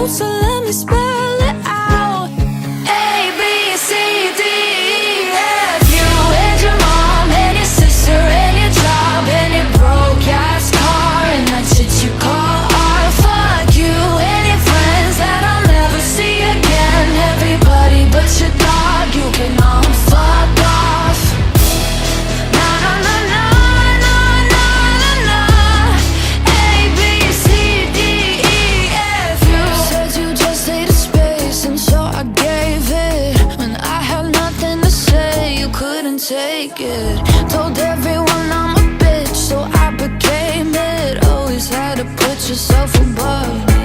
so let me spell it out. A, B, C, D, E, F. You and your mom and your sister and your job and your broke ass car and that shit you call art. Fuck you and your friends that I'll never see again. Everybody but your dog, you can all fuck off. Na na na na na na na na. A, B, C, D, E, F. You said you just needed space, and so I gave it. When I had nothing to say, you couldn't take it. Told everyone I'm a bitch, so I became it. Always had to put yourself above